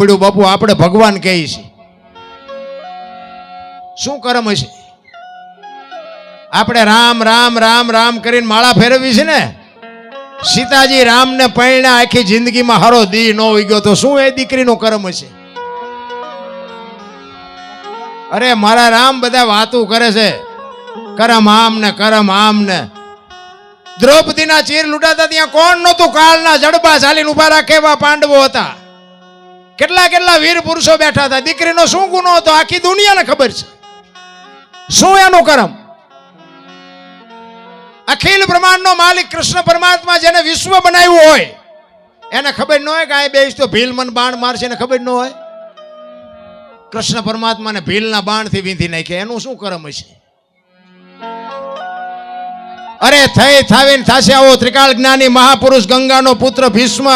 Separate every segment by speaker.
Speaker 1: પડ્યું બાપુ આપણે ભગવાન કહીએ છીએ, શું કર્મ હશે? આપણે રામ રામ રામ રામ કરીને માળા ફેરવી છે ને. સીતાજી રામને પૈણા આખી જિંદગીમાં હારો દી નો ઉગ્યો તો શું એ દીકરીનો કર્મ હશે? અરે મારા રામ બધા વાતું કરે છે, કરમ આમ ને કરમ આમ ને. દ્રૌપદીના ચીર લૂંટાતા ત્યાં કોણ નહોતું? કાળના જડબા ચાલીને ઉભા રાખે એવા પાંડવો હતા. કેટલા કેટલા વીર પુરુષો બેઠા હતા. દીકરીનો શું ગુનો હતો આખી દુનિયાને ખબર છે. શું એનું કર્મ? અખિલ બ્રહ્માંડનો માલિક કૃષ્ણ પરમાત્મા જેને વિશ્વ બનાવ્યું હોય એને ખબર ન હોય કે આ બેસ તો ભીલ મન બાણ મારશે ને ખબર ન હોય? કૃષ્ણ પરમાત્માને ભીલના બાણથી વીંધી નાખે, એનું શું કર્મ હશે? અરે થઈ થાવીને થાશે આવો ત્રિકાળ જ્ઞાની મહાપુરુષ ગંગાનો પુત્ર ભીષ્મ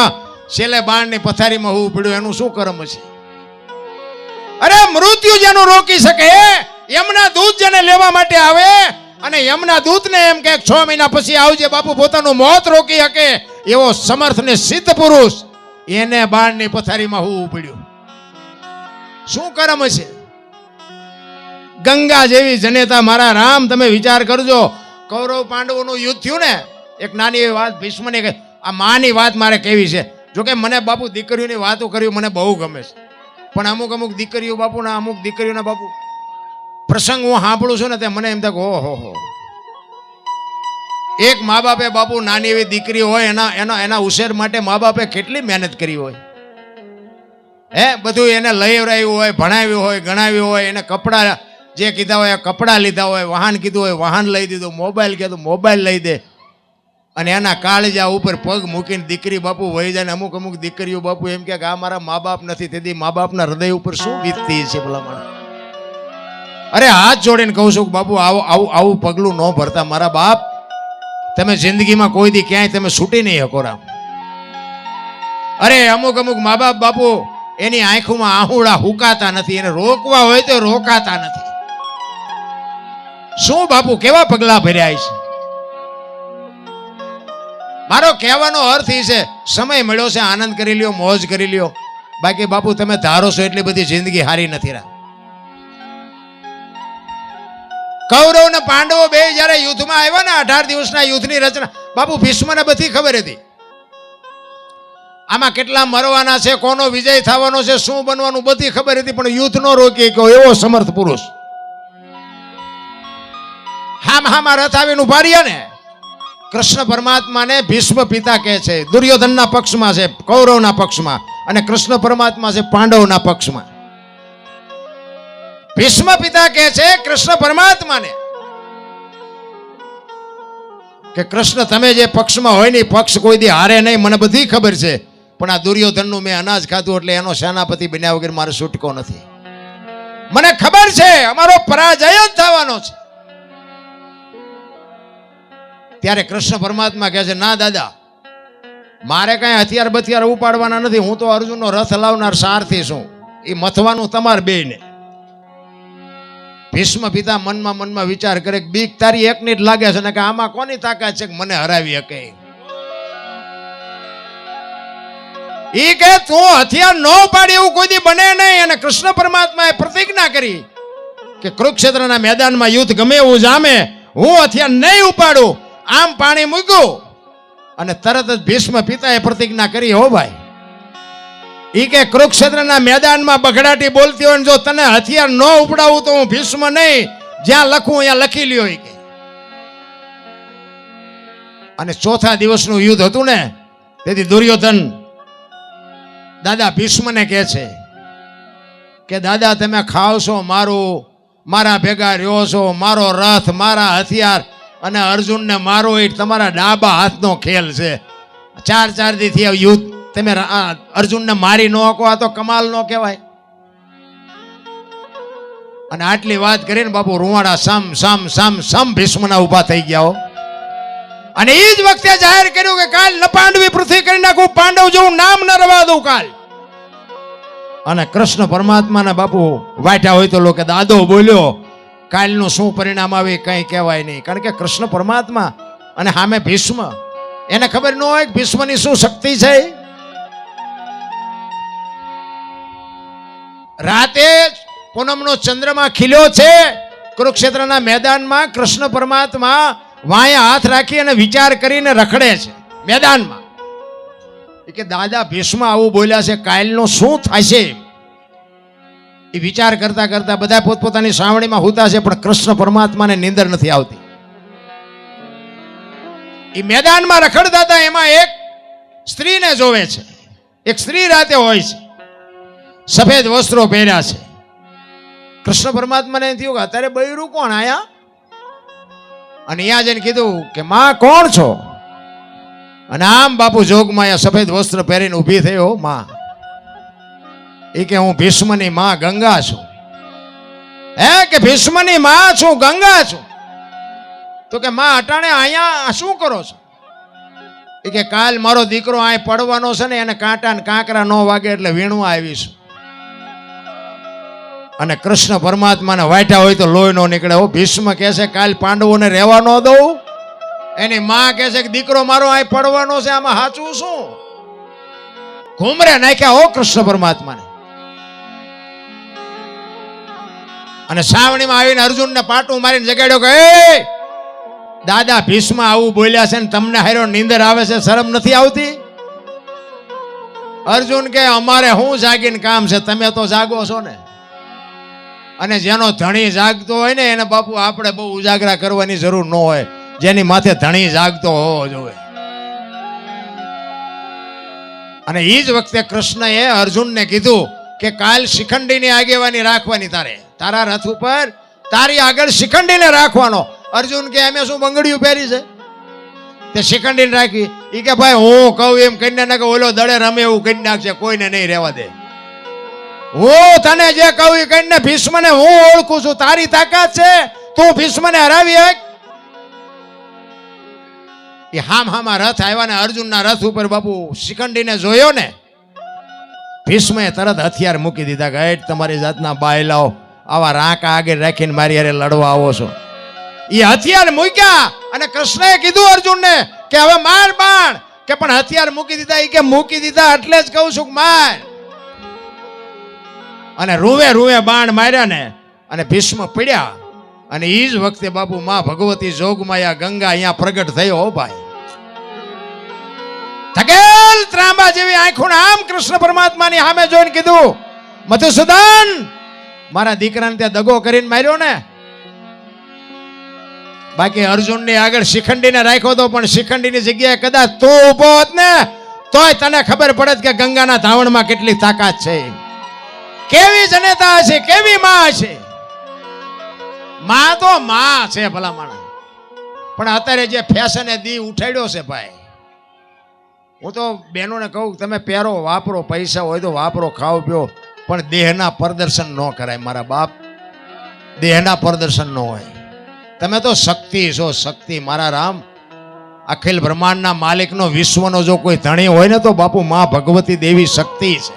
Speaker 1: છેલ્લે બાણની પથારીમાં હોવું પડ્યું, એનું શું કર્મ હશે? અરે મૃત્યુ જેનું રોકી શકે, યમના દૂત જેને લેવા માટે આવે અને યમના દૂતને એમ કે 6 મહિના પછી આવજે બાપુ, પોતાનું મોત રોકી શકે એવો સમર્થ ને સિદ્ધ પુરુષ, એને બાણની પથારીમાં હોવું પડ્યું. શું કર્મ હશે? ગંગા જેવી જનેતા મારા રામ, તમે વિચાર કરજો. કૌરવ પાંડવોનું યુદ્ધ થયું ને, એક નાની એવી વાત ભીષ્મને કહે. આ માની વાત મારે કેવી છે. જોકે મને બાપુ દીકરીઓની વાતો કર્યું મને બહુ ગમે છે, પણ અમુક અમુક દીકરીઓ બાપુના અમુક દીકરીઓના બાપુ પ્રસંગ હું સાંભળું છું ને તે મને એમ થાય ઓહો. એક મા બાપે બાપુ નાની એવી દીકરી હોય એના ઉછેર માટે મા બાપે કેટલી મહેનત કરી હોય. બધું એને લઈ હોય, ભણાવ્યું હોય, ગણાવ્યું હોય, એને કપડાં જે કીધા હોય કપડાં લીધા હોય, વાહન કીધું હોય વાહન લઈ દીધું, મોબાઈલ કીધું મોબાઈલ લઈ દે, અને એના કાળજા ઉપર પગ મૂકીને દીકરી બાપુ વહી જાય. અમુક અમુક દીકરીઓ બાપુ એમ કે આ મારા મા બાપ નથી, તેથી મા બાપના હૃદય ઉપર શું વીતતી છે ભલામણ. અરે હાથ જોડીને કહું છું બાપુ આવું પગલું ન ભરતા મારા બાપ. તમે જિંદગીમાં કોઈ દી ક્યાંય તમે છૂટી નહીં શકો રામ. અરે અમુક અમુક મા બાપ બાપુ એની આંખોમાં આહુડા હુકાતા નથી, એને રોકવા હોય તો રોકાતા નથી. શું બાપુ કેવા પગલા ભર્યા છે? મારો કહેવાનો અર્થ એ છે, સમય મળ્યો છે આનંદ કરી લ્યો, મોજ કરી લ્યો. બાકી બાપુ તમે ધારો છો એટલી બધી જિંદગી હારી નથી રામ. કૌરવ ને પાંડવો બે જયારે યુદ્ધમાં આવ્યા ને 18 દિવસના યુદ્ધની રચના, બાપુ ભીષ્મને બધી ખબર હતી. આમાં કેટલા મરવાના છે, કોનો વિજય થવાનો છે, શું બનવાનું બધી ખબર હતી, પણ યુદ્ધ નો રોકી ગયો એવો સમર્થ પુરુષ. હામાં રથ આવીને ઉભા રહ્યા ને. કૃષ્ણ પરમાત્માને ભીષ્મ પિતા કહે છે. દુર્યોધનના પક્ષમાં છે, કૌરવના પક્ષમાં, અને કૃષ્ણ પરમાત્મા છે પાંડવના પક્ષમાં. ભીષ્મ પિતા કહે છે કૃષ્ણ પરમાત્માને કે કૃષ્ણ તમે જે પક્ષમાં હોય ને પક્ષ કોઈ દી હારે નહીં, મને બધી ખબર છે, પણ આ દુર્યોધનનું મેં અનાજ ખાધું એટલે એનો સેનાપતિ બન્યા વગર મારે છૂટકો નથી. મને ખબર છે અમારો પરાજય જ થવાનો છે. ત્યારે કૃષ્ણ પરમાત્મા કહે છે ના દાદા, મારે કઈ હથિયાર બથિયાર ઉપાડવાના નથી, હું તો અર્જુનનો રથ લાવનાર સારથી છું, એ મથવાનું તમારે બેયને. ભીષ્મ પિતા મનમાં વિચાર કરે કે બીક તારી એકની જ લાગે છે ને કે આમાં કોની તાકાત છે કે મને હરાવી શકે. એ કે તું હથિયાર ન ઉપાડી એવું કોઈ દી બને નહીં. અને કૃષ્ણ પરમાત્માએ પ્રતિજ્ઞા કરી કે કુરુક્ષેત્રના મેદાનમાં યુદ્ધ ગમે એવું જામે, હું હથિયાર નહીં ઉપાડું. આમ પાણી મૂક્યું અને તરત જ ભીષ્મ પિતાએ પ્રતિજ્ઞા કરી, હો ભાઈ, ઈ કે કુરુક્ષેત્રના મેદાનમાં બગડાટી બોલતી હોય ને જો તને હથિયાર ન ઉપડાવું તો હું ભીષ્મ નહીં, જ્યાં લખું ત્યાં લખી લ્યો. કે અને ચોથા દિવસનું યુદ્ધ હતું ને, તેથી દુર્યોધન દાદા ભીષ્મને કહે છે કે દાદા તમે ખાવ છો મારું, મારા ભેગા રહ્યો છો, મારો રથ, મારા હથિયાર, અને અર્જુનને મારો એ તમારા ડાબા હાથનો ખેલ છે. 4 દીથી યુદ્ધ તમે અર્જુનને મારી ન શકો, આ તો કમાલ નો કહેવાય. અને આટલી વાત કરીને બાપુ રૂવાડા સમ સમ સમ સમ ભીષ્મના ઉભા થઈ ગયા. અને એ જ વખતે જાહેર કર્યું કે કાલ નપાંડવી પૃથ્વી કરી નાખું, પાંડવ જેવું નામ ન રવા દઉં કાલ. અને કૃષ્ણ પરમાત્માના બાપુ વાઠ્યા હોય તો લોકો દાદો બોલ્યો, કાલનું શું પરિણામ આવે કઈ કહેવાય નહીં. કારણ કે કૃષ્ણ પરમાત્મા અને સામે ભીષ્મ, એને ખબર ન હોય કે ભીષ્મની શું શક્તિ છે. રાતે પૂનમનો ચંદ્રમા ખીલ્યો છે કુરુક્ષેત્રના મેદાનમાં. કૃષ્ણ પરમાત્મા વાયા હાથ રાખી અને વિચાર કરીને રખડે છે મેદાનમાં. કે દાદા ભીષ્મ આવું બોલ્યા છે, કાલનું શું થશે? એ વિચાર કરતા કરતા બધા પોતપોતાની સાવણીમાં હુતા છે, પણ કૃષ્ણ પરમાત્માને નીંદર નથી આવતી. એ મેદાનમાં રખડતા હતા, એમાં એક સ્ત્રીને જોવે છે. એક સ્ત્રી રાતે હોય છે, સફેદ વસ્ત્રો પહેર્યા છે. કૃષ્ણ પરમાત્માને થયું કે અત્યારે બૈરું કોણ આયા? અને અહીંયા જઈને કીધું કે માં કોણ છો? અને આમ બાપુ જોગમાં સફેદ વસ્ત્ર પહેરીને ઊભી થયો માં. એ કે હું ભીષ્મની માં ગંગા છું. હે કે ભીષ્મની માં છું, ગંગા છું? તો કે માં અટાણે અહીંયા શું કરો છો? એ કે કાલ મારો દીકરો અહીં પડવાનો છે ને, એને કાંટા ને કાંકરા નો વાગે એટલે વીણવા આવીશું. અને કૃષ્ણ પરમાત્માને વાટ્યા હોય તો લોહી નો નીકળે. હો ભીષ્મ કહે છે કાલ પાંડવોને રહેવા ન દઉં. એની માં કહે છે કે દીકરો મારો અહીં પડવાનો છે, આમાં સાચું શું? ઘુમરે નાખ્યા હો કૃષ્ણ પરમાત્માને. અને સાવણીમાં આવીને અર્જુનને પાટું મારીને જગાડ્યો કે એ દાદા ભીષ્મ આવું બોલ્યા છે ને તમને હારો નીંદર આવે છે, શરમ નથી આવતી? અર્જુન કે અમારે શું જાગીને કામ છે, તમે તો જાગો છો ને. અને જેનો ધણી જાગતો હોય ને એને બાપુ આપણે બહુ ઉજાગરા કરવાની જરૂર ન હોય. જેની માથે ધણી જાગતો હોવો જોઈએ. અને એ જ વખતે કૃષ્ણએ અર્જુનને કીધું કે કાલ શિખંડીની આગેવાની રાખવાની. તારા રથ ઉપર તારી આગળ શિખંડીને રાખવાનો. અર્જુન કે અમે શું બંગડીયું પહેરી છે તે શિખંડીને રાખી? એ કે ભાઈ હું કહું એમ કન્યા ના કે ઓલો દડે રમે એવું કરી નાખશે, કોઈને નહીં રહેવા દે. હું તને જે કહું એ કહીને ભીષ્મને હું ઓળખું છું. તારી તાકાત છે, તું ભીષ્મને હરાવી હક? એ હામાં રથ આવ્યા ને અર્જુનના રથ ઉપર બાપુ શિખંડીને જોયો ને, ભીષ્મએ તરત હથિયાર મૂકી દીધા કે હેઠ તમારી જાતના બાયલાઓ આવા રાંકા આગળ રાખીને મારી હારે લડવા આવો છો. એ હથિયાર મૂક્યા અને કૃષ્ણએ કીધું અર્જુનને કે હવે માર બાણ. કે પણ હથિયાર મૂકી દીધા. એ કે મૂકી દીધા એટલે જ કહું છું કે માર. અને રૂવે રૂવે બાણ માર્યા ને અને ભીષ્મ પડ્યા. અને એ જ વખતે બાપુ માં ભગવતી જોગમાયા ગંગા અહીંયા પ્રગટ થયો. હો ભાઈ, થકેલ ત્રાંબા જેવી આંખો આમ કૃષ્ણ પરમાત્માની સામે જોઈને કીધું મધુસૂદન મારા દીકરાને ત્યાં દગો કરીને માર્યો ને. બાકી અર્જુનની આગળ શિખંડીને રાખ્યો તો, પણ શિખંડીની જગ્યાએ કદાચ તું ઉભો હોત ને તોય તને ખબર પડે કે ગંગાના ધાવણમાં કેટલી તાકાત છે, કેવી જનેતા છે, કેવી માં છે. માં તો માં છે ભલા માણસ. પણ અત્યારે જે ફેશને દી ઉઠાડ્યો છે ભાઈ, હું તો બહેનોને કહું તમે પહેરો વાપરો, પૈસા હોય તો વાપરો, ખાઓ પીઓ, પણ દેહના પ્રદર્શન ન કરાય મારા બાપ. દેહના પ્રદર્શન ન હોય. તમે તો શક્તિ છો, શક્તિ મારા રામ. અખિલ બ્રહ્માંડના માલિકનો વિશ્વનો જો કોઈ ધણી હોય ને તો બાપુ માં ભગવતી દેવી શક્તિ છે.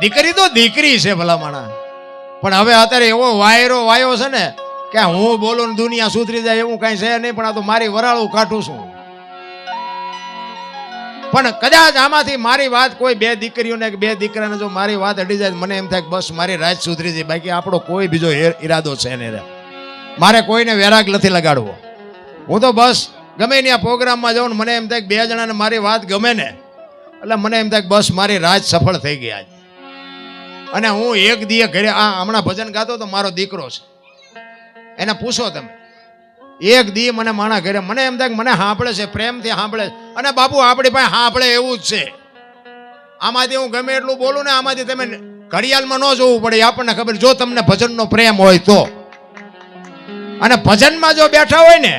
Speaker 1: દીકરી તો દીકરી છે ભલા માણા. પણ હવે અત્યારે એવો વાયરો વાયો છે ને કે હું બોલું ને દુનિયા સુધરી જાય એવું કઈ છે નહીં. પણ આ તો મારી વરાળું કાઢું છું. પણ કદાચ આમાંથી મારી વાત કોઈ બે દીકરીઓને કે બે દીકરાને જો મારી વાત અડી જાય મને એમ થાય કે બસ મારી રાત સુધરી જાય. બાકી આપણો કોઈ બીજો ઈરાદો છે ને. મારે કોઈને વેરાગ નથી લગાડવો. હું તો બસ ગમે ત્યાં પ્રોગ્રામમાં જાઉં ને મને એમ થાય કે બે જણાને મારી વાત ગમે ને એટલે મને એમ થાય કે બસ મારી રાત સફળ થઈ ગઈ આજે. અને હું એક દીએ ઘરે હમણાં ભજન ગાતો તો મારો દીકરો છે, એને પૂછો તમે. એક દી મને માણા ઘરે મને એમ થાય કે મને સાંભળે છે, પ્રેમથી સાંભળે છે. અને બાપુ આપણી પાસે સાંભળે એવું જ છે. આમાંથી હું ગમે એટલું બોલું ને આમાંથી તમે ઘડિયાળમાં ન જોવું પડે, આપણને ખબર. જો તમને ભજનનો પ્રેમ હોય તો, અને ભજનમાં જો બેઠા હોય ને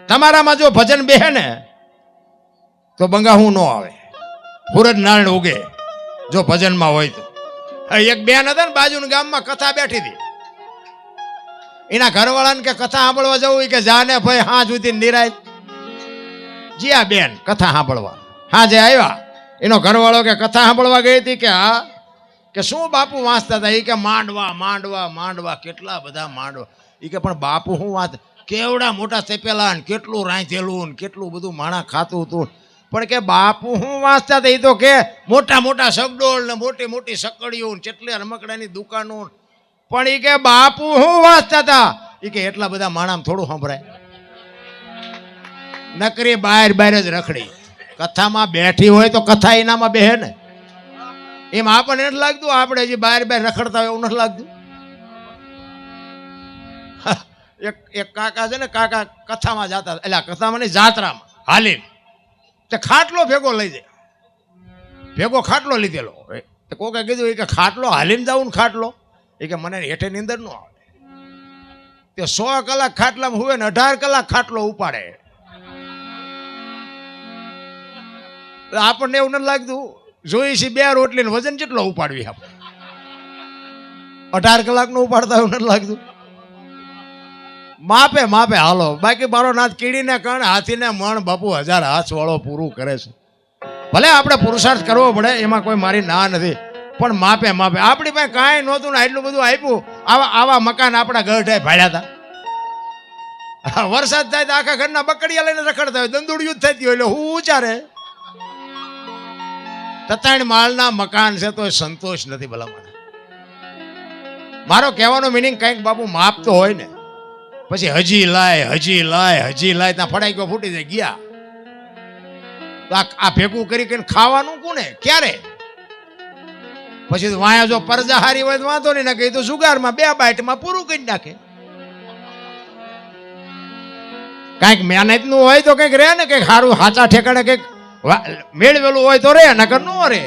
Speaker 1: તમારામાં જો ભજન બેહે ને તો બંગાહું ન આવે, સૂરજ નારાયણ ઉગે જો ભજનમાં હોય તો. એક બેન હતા ને બાજુના ગામમાં કથા બેઠી હતી. એના ઘરવાળાને કે કથા સાંભળવા જવું કે જાને ભાઈ હા સુધી નિરાય. જીયા બેન કથા સાંભળવા હા જે આવ્યા. એનો ઘરવાળો કે કથા સાંભળવા ગઈ હતી કે હા. કે શું બાપુ વાંચતા હતા? એ કે માંડવા માંડવા માંડવા, કેટલા બધા માંડવા. એ કે પણ બાપુ શું વાત, કેવડા મોટા ચપેલા ને કેટલું રાંધેલું ને કેટલું બધું માણા ખાતું હતું. પણ કે બાપુ હું વાંચતા હતા એ તો કે મોટા મોટા સગડોળ ને મોટી મોટી સકડીઓ ને ચેટલી રમકડાની દુકાનો, પણ એ કે બાપુ હું વાંચતા હતા એ કે એટલા બધા માણસ થોડું સંભળાય. નકરી બહાર બહાર જ રખડી. કથામાં બેઠી હોય તો કથા એનામાં બેહે ને. એમ આપણને નથી લાગતું આપણે હજી બહાર બહાર રખડતા હોય એવું નથી લાગતું? એક કાકા છે ને, કાકા કથામાં જતા, એટલે કથામાં નહીં જાત્રામાં હાલી તે ખાટલો ભેગો લઈ જાય, ભેગો ખાટલો લીધેલો. કોકે કીધું એ કે ખાટલો હાલીને જવું ને ખાટલો, એ કે મને હેઠે નીંદર ન આવે. તે 100 કલાક ખાટલામાં હુવે ને 18 કલાક ખાટલો ઉપાડે. આપણને એવું નથી લાગતું જોઈ છે 2 રોટલી વજન કેટલો ઉપાડવી આપણે? 18 કલાકનો ઉપાડતા એવું નથી લાગતું? માપે માપે હાલો. બાકી મારો નાથ કીડીને કણ હાથીને મણ બાપુ 1000 હાથ વાળો પૂરું કરે છે. ભલે આપણે પુરુષાર્થ કરવો પડે, એમાં કોઈ મારી ના નથી, પણ માપે માપે. આપણી પાસે કાંઈ નહોતું ને એટલું બધું આપ્યું. આવા મકાન આપણા ગઢે ભાડ્યા હતા. વરસાદ થાય તો આખા ઘરના બકડિયા લઈને રખડતા હોય, દંદુડિયું જ થતી હોય એટલે હું ઉચારે. 3 માળના મકાન છે તો સંતોષ નથી ભલામણ. મારો કહેવાનો મિનિંગ કંઈક બાપુ માપ તો હોય ને. પછી હજી લાય ત્યાં ફડાઈ ગયો, ફૂટી જાય ગયા. તો આ ભેગું કરી ખાવાનું કોને ક્યારે? પછી વાયા જો પરજા હારી હોય તો વાંધો નહીં, નાખે તો સુગારમાં 2 બાઈટમાં પૂરું કરી નાખે. કંઈક મહેનતનું હોય તો કંઈક રહે ને, કંઈક સારું સાચા ઠેકાણે કંઈક મેળવેલું હોય તો રે, નકર ન રે.